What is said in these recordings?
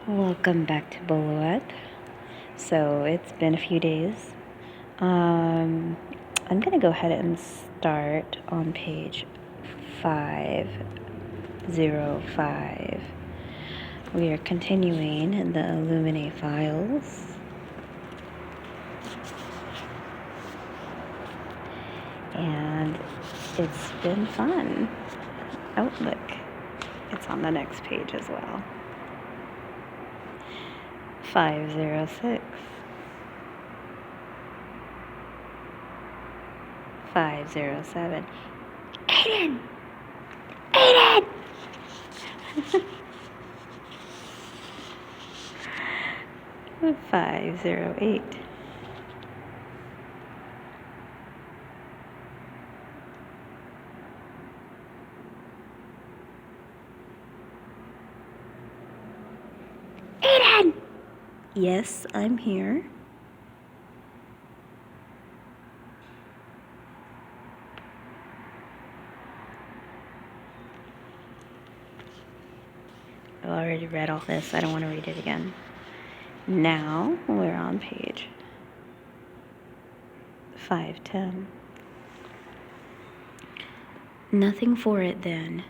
Welcome back to Bolo Up. So it's been a few days. I'm going to go ahead and start on page 505. We are continuing in the Illuminate Files. And it's been fun. Oh, look. It's on the next page as well. 506. 507. Aiden! 508. Aiden! Yes, I'm here. I already read all this. I don't want to read it again. Now we're on page 510. Nothing for it then.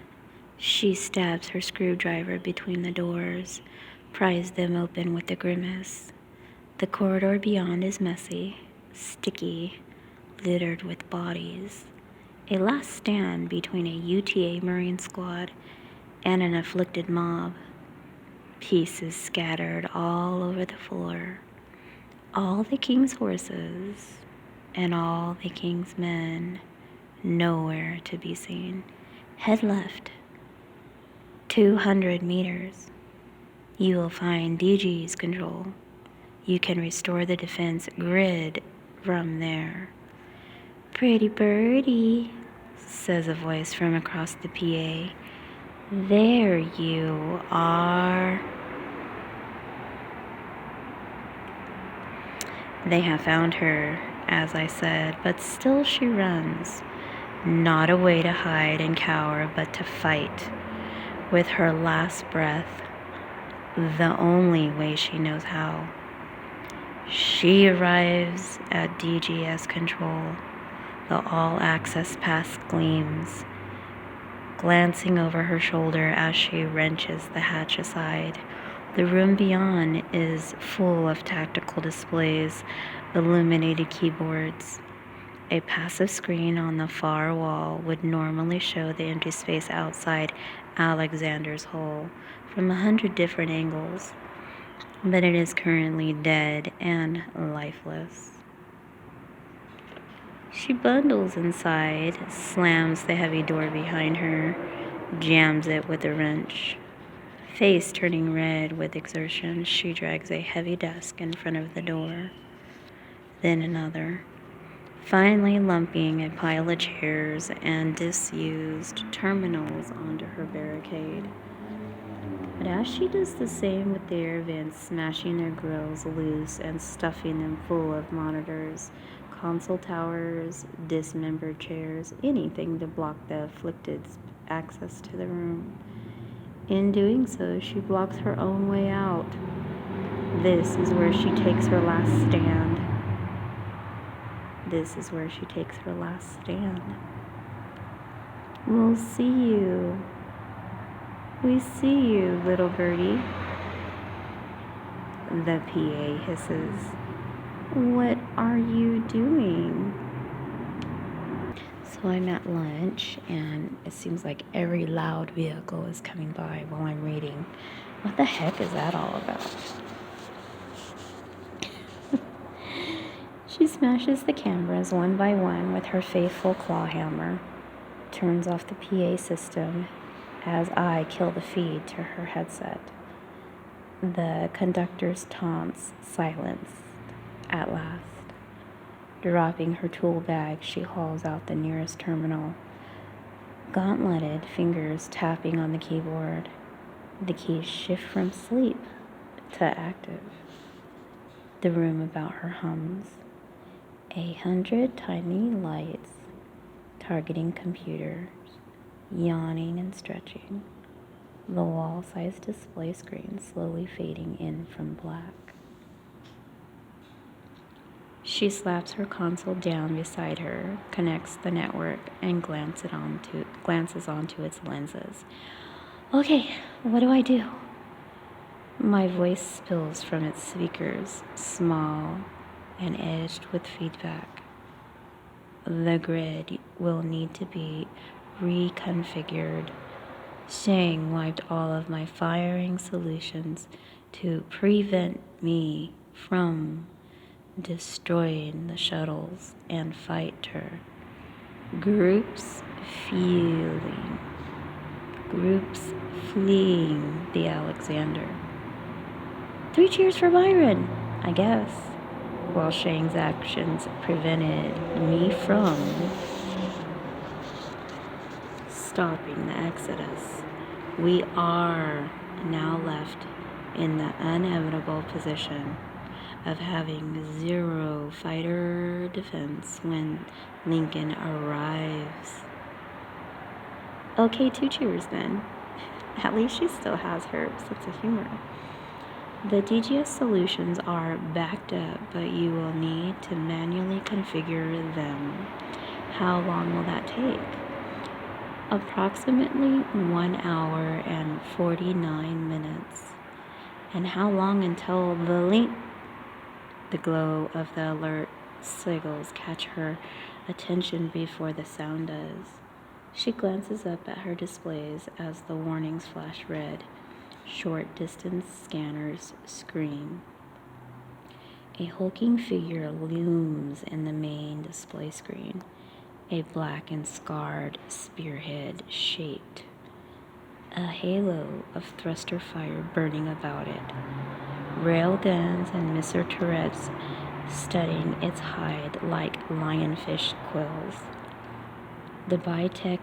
She stabs her screwdriver between the doors, pries them open with a grimace. The corridor beyond is messy, sticky, littered with bodies. A last stand between a UTA Marine squad and an afflicted mob. Pieces scattered all over the floor. All the king's horses and all the king's men, nowhere to be seen. Head left, 200 meters. You will find DG's control. You can restore the defense grid from there. Pretty birdie, says a voice from across the PA. There you are. They have found her, as I said, but still she runs. Not a way to hide and cower, but to fight. With her last breath, the only way she knows how. She arrives at DGS control. The all-access pass gleams, glancing over her shoulder as she wrenches the hatch aside. The room beyond is full of tactical displays, illuminated keyboards. A passive screen on the far wall would normally show the empty space outside Alexander's Hole from 100 different angles, but it is currently dead and lifeless. She bundles inside, slams the heavy door behind her, jams it with a wrench. Face turning red with exertion, she drags a heavy desk in front of the door, then another, finally lumping a pile of chairs and disused terminals onto her barricade. But as she does the same with the air vents, smashing their grills loose and stuffing them full of monitors, console towers, dismembered chairs, anything to block the afflicted's access to the room. In doing so, she blocks her own way out. This is where she takes her last stand. This is where she takes her last stand. We'll see you. We see you, little birdie. The PA hisses. What are you doing? So I'm at lunch, and it seems like every loud vehicle is coming by while I'm reading. What the heck is that all about? She smashes the cameras one by one with her faithful claw hammer, turns off the PA system as I kill the feed to her headset. The conductor's taunts silenced at last. Dropping her tool bag, she hauls out the nearest terminal. Gauntleted fingers tapping on the keyboard. The keys shift from sleep to active. The room about her hums. 100 tiny lights targeting computers, yawning and stretching. the wall-sized display screen slowly fading in from black. She slaps her console down beside her, connects the network, and glances onto its lenses. Okay, what do I do? My voice spills from its speakers, small and edged with feedback. The grid will need to be reconfigured. Shang wiped all of my firing solutions to prevent me from destroying the shuttles and fight her. Groups fleeing the Alexander. 3 cheers for Byron, I guess. While Shang's actions prevented me from stopping the exodus. We are now left in the inevitable position of having 0 fighter defense when Lincoln arrives. Okay, 2 cheers then. At least she still has her sense of humor. The DGS solutions are backed up, but you will need to manually configure them. How long will that take? Approximately 1 hour and 49 minutes. And how long until the glow of the alert signals catch her attention before the sound does? She glances up at her displays as the warnings flash red. Short distance scanners scream. A hulking figure looms in the main display screen, a black and scarred spearhead shaped, a halo of thruster fire burning about it, rail guns and missile turrets studding its hide like lionfish quills. The Bitech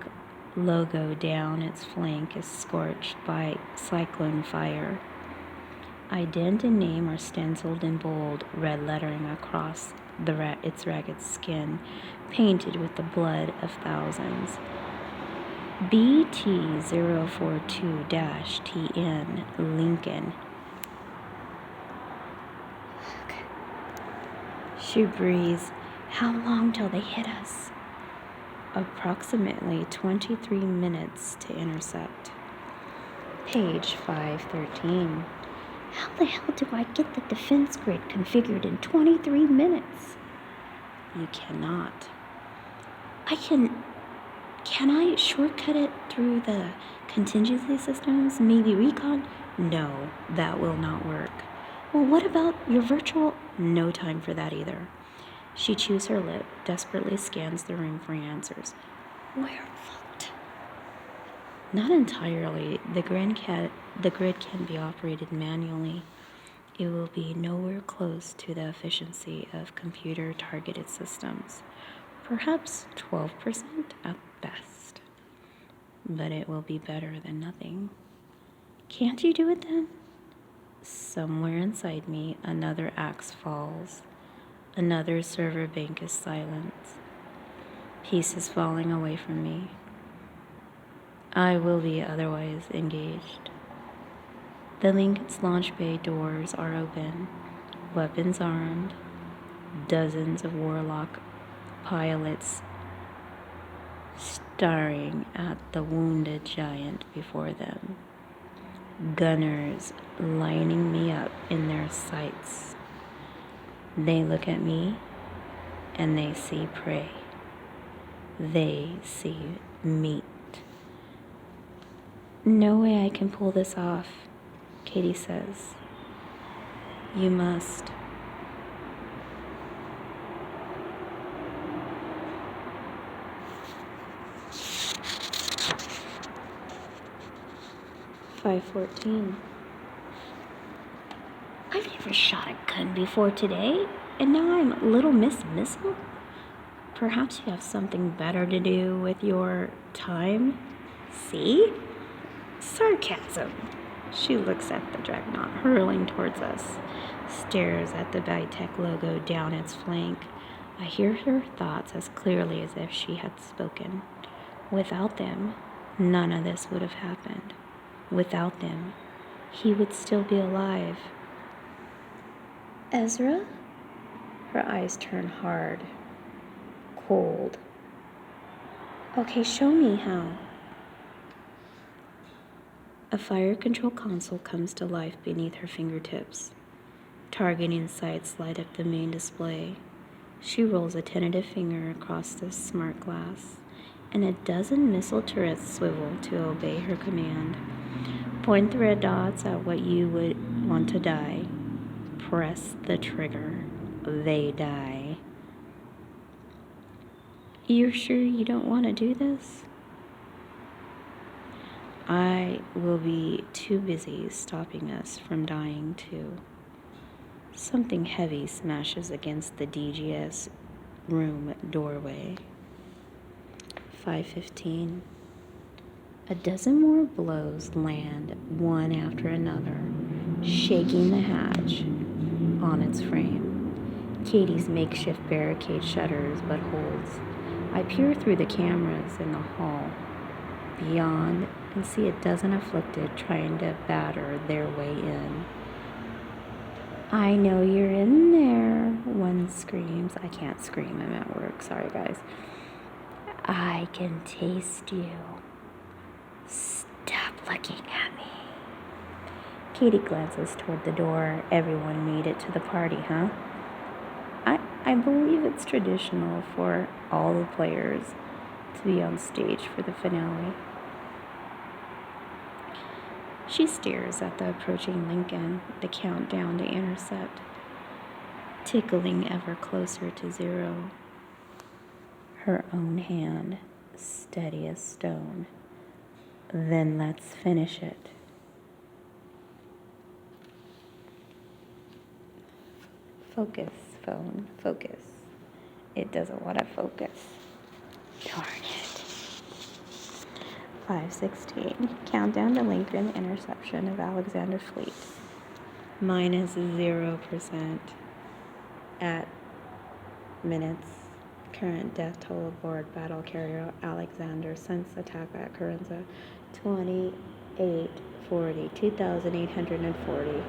logo down its flank is scorched by cyclone fire. Ident and name are stenciled in bold red lettering across its ragged skin, painted with the blood of thousands. BT042-TN Lincoln. She breathes. How long till they hit us? Approximately 23 minutes to intercept. Page 513. How the hell do I get the defense grid configured in 23 minutes? You cannot. Can I shortcut it through the contingency systems? Maybe recon? No, that will not work. Well, what about your virtual? No time for that either. She chews her lip, desperately scans the room for answers. We're fucked. Not entirely. The grid can be operated manually. It will be nowhere close to the efficiency of computer-targeted systems. Perhaps 12% at best. But it will be better than nothing. Can't you do it then? Somewhere inside me, another axe falls. Another server bank is silent. Pieces falling away from me. I will be otherwise engaged. The Lincoln's launch bay doors are open, weapons armed, dozens of warlock pilots staring at the wounded giant before them. Gunners lining me up in their sights. They look at me, and they see prey. They see meat. No way I can pull this off, Katie says. You must. "5:14. I've never shot a gun before today, and now I'm Little Miss Missile? Perhaps you have something better to do with your time? See? Sarcasm." She looks at the dreadnought hurling towards us, stares at the Bitech logo down its flank. I hear her thoughts as clearly as if she had spoken. Without them, none of this would have happened. Without them, he would still be alive. Ezra? Her eyes turn hard, cold. Okay, show me how. A fire control console comes to life beneath her fingertips. Targeting sights light up the main display. She rolls a tentative finger across the smart glass, and a dozen missile turrets swivel to obey her command. Point the red dots at what you would want to die. Press the trigger. They die. You're sure you don't want to do this? I will be too busy stopping us from dying too. Something heavy smashes against the DGS room doorway. 5:15. A dozen more blows land one after another, shaking the hatch on its frame. Katie's makeshift barricade shudders but holds. I peer through the cameras in the hall beyond and see a dozen afflicted trying to batter their way in. I know you're in there, one screams. I can't scream, I'm at work, sorry guys. I can taste you. Stop looking at me. Katie glances toward the door. Everyone made it to the party, huh? I believe it's traditional for all the players to be on stage for the finale. She stares at the approaching Lincoln, the countdown to intercept, tickling ever closer to 0. Her own hand, steady as stone. Then let's finish it. Focus, phone, focus. It doesn't want to focus. Darn it. 5:16. Countdown to Lincoln interception of Alexander Fleet. Minus 0% at minutes. Current death toll aboard battle carrier Alexander since attack at Corinza. 2,840.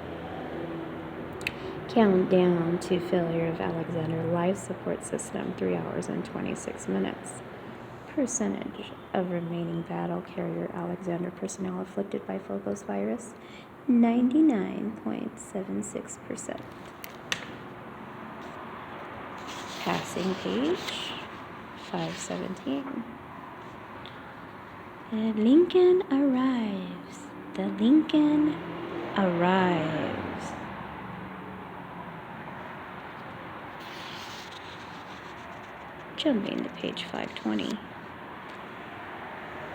Countdown to failure of Alexander life support system, 3 hours and 26 minutes. Percentage of remaining battle carrier Alexander personnel afflicted by Phobos virus, 99.76%. Passing page, 5:17. The Lincoln arrives. The Lincoln arrives. Jumping to page 520.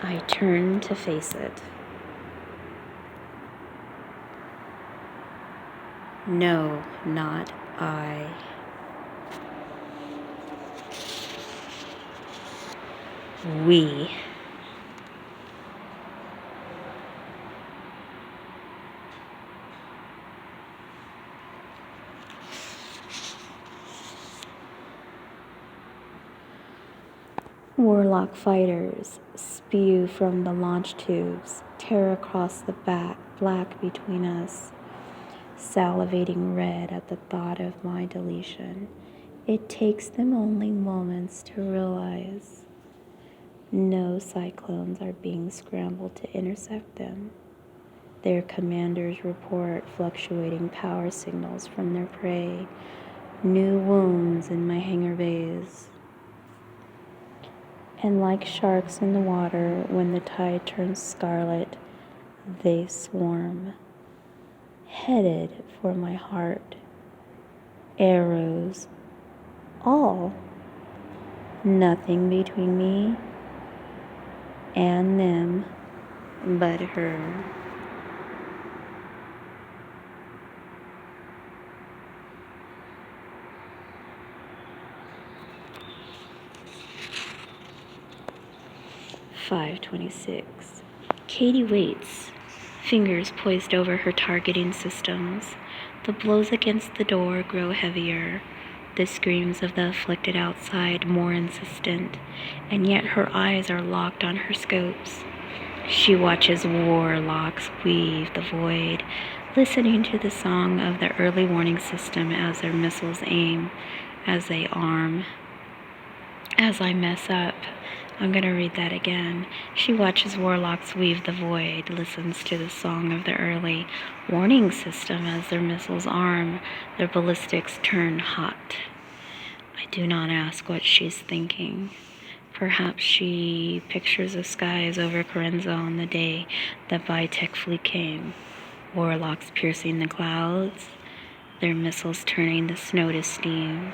I turn to face it. No, not I. We. Warlock fighters spew from the launch tubes, tear across the black between us, salivating red at the thought of my deletion. It takes them only moments to realize no cyclones are being scrambled to intercept them. Their commanders report fluctuating power signals from their prey, new wounds in my hangar bays. And like sharks in the water, when the tide turns scarlet, they swarm, headed for my heart. Arrows, all. Nothing between me and them but her. "5:26. Katie waits, fingers poised over her targeting systems. The blows against the door grow heavier, the screams of the afflicted outside more insistent, and yet her eyes are locked on her scopes. She watches warlocks weave the void, listening to the song of the early warning system as their missiles aim, as they arm. As I mess up, I'm going to read that again. She watches warlocks weave the void, listens to the song of the early warning system as their missiles arm, their ballistics turn hot. I do not ask what she's thinking. Perhaps she pictures the skies over Corenza on the day the Vitek fleet came, warlocks piercing the clouds, their missiles turning the snow to steam,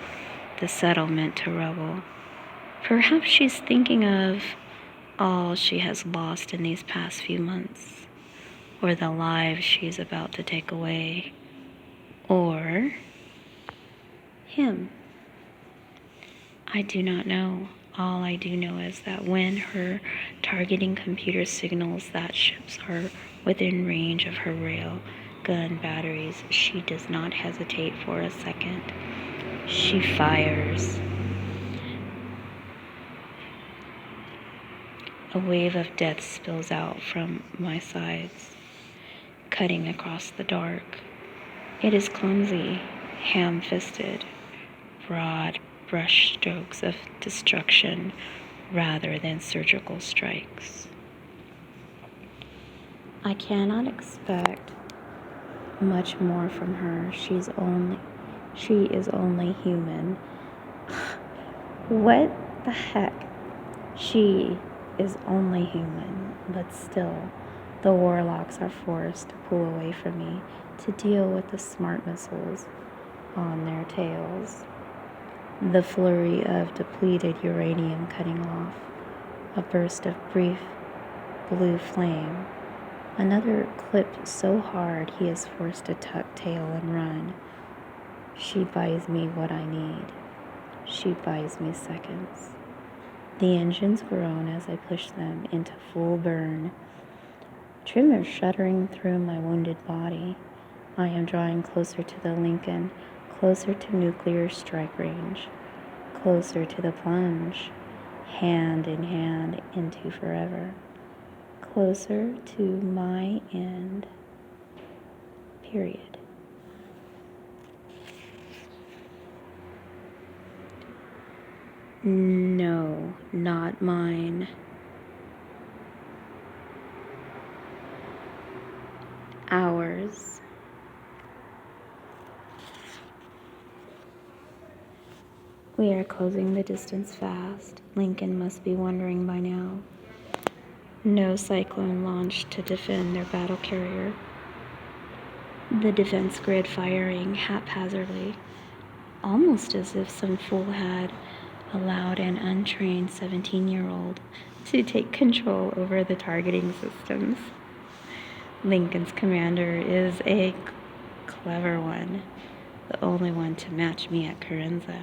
the settlement to rubble. Perhaps she's thinking of all she has lost in these past few months, or the lives she's about to take away, or him. I do not know. All I do know is that when her targeting computer signals that ships are within range of her rail gun batteries, she does not hesitate for a second. She fires. A wave of death spills out from my sides, cutting across the dark. It is clumsy, ham-fisted, broad brush strokes of destruction rather than surgical strikes. I cannot expect much more from her. She is only human. What the heck? She is only human, but still, the warlocks are forced to pull away from me to deal with the smart missiles on their tails. The flurry of depleted uranium cutting off, a burst of brief blue flame, another clipped so hard he is forced to tuck tail and run. She buys me what I need. She buys me seconds. The engines groan as I push them into full burn. Tremors shuddering through my wounded body. I am drawing closer to the Lincoln, closer to nuclear strike range, closer to the plunge, hand in hand into forever, closer to my end, period. No, not mine. Ours. We are closing the distance fast. Lincoln must be wondering by now. No Cyclone launched to defend their battle carrier. The defense grid firing haphazardly, almost as if some fool had allowed an untrained 17-year-old to take control over the targeting systems. Lincoln's commander is a clever one, the only one to match me at Corenza.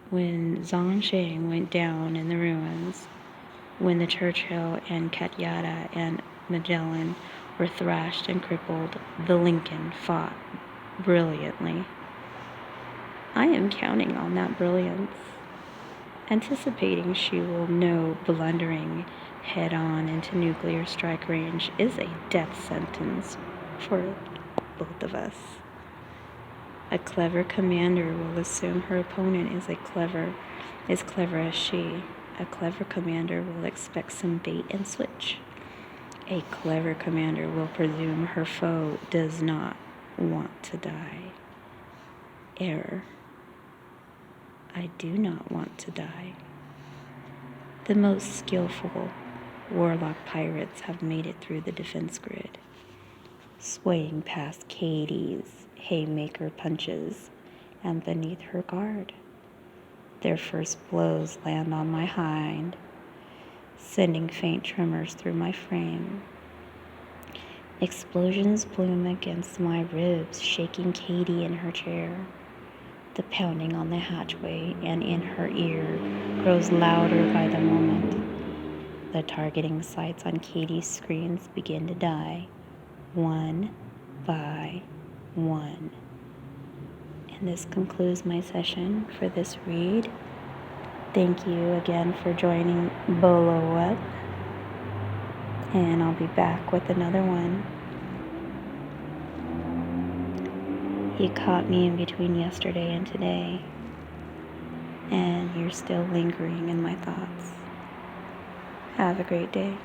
When Zhongsheng went down in the ruins, when the Churchill and Katyata and Magellan were thrashed and crippled, the Lincoln fought brilliantly. I am counting on that brilliance, anticipating she will know blundering head-on into nuclear strike range is a death sentence for both of us. A clever commander will assume her opponent is clever as she. A clever commander will expect some bait and switch. A clever commander will presume her foe does not want to die. Error. I do not want to die. The most skillful warlock pirates have made it through the defense grid, swaying past Katie's haymaker punches and beneath her guard. Their first blows land on my hind, sending faint tremors through my frame. Explosions bloom against my ribs, shaking Katie in her chair. The pounding on the hatchway and in her ear grows louder by the moment. The targeting sights on Katie's screens begin to die, one by one. And this concludes my session for this read. Thank you again for joining Bolo Up. And I'll be back with another one. You caught me in between yesterday and today, and you're still lingering in my thoughts. Have a great day.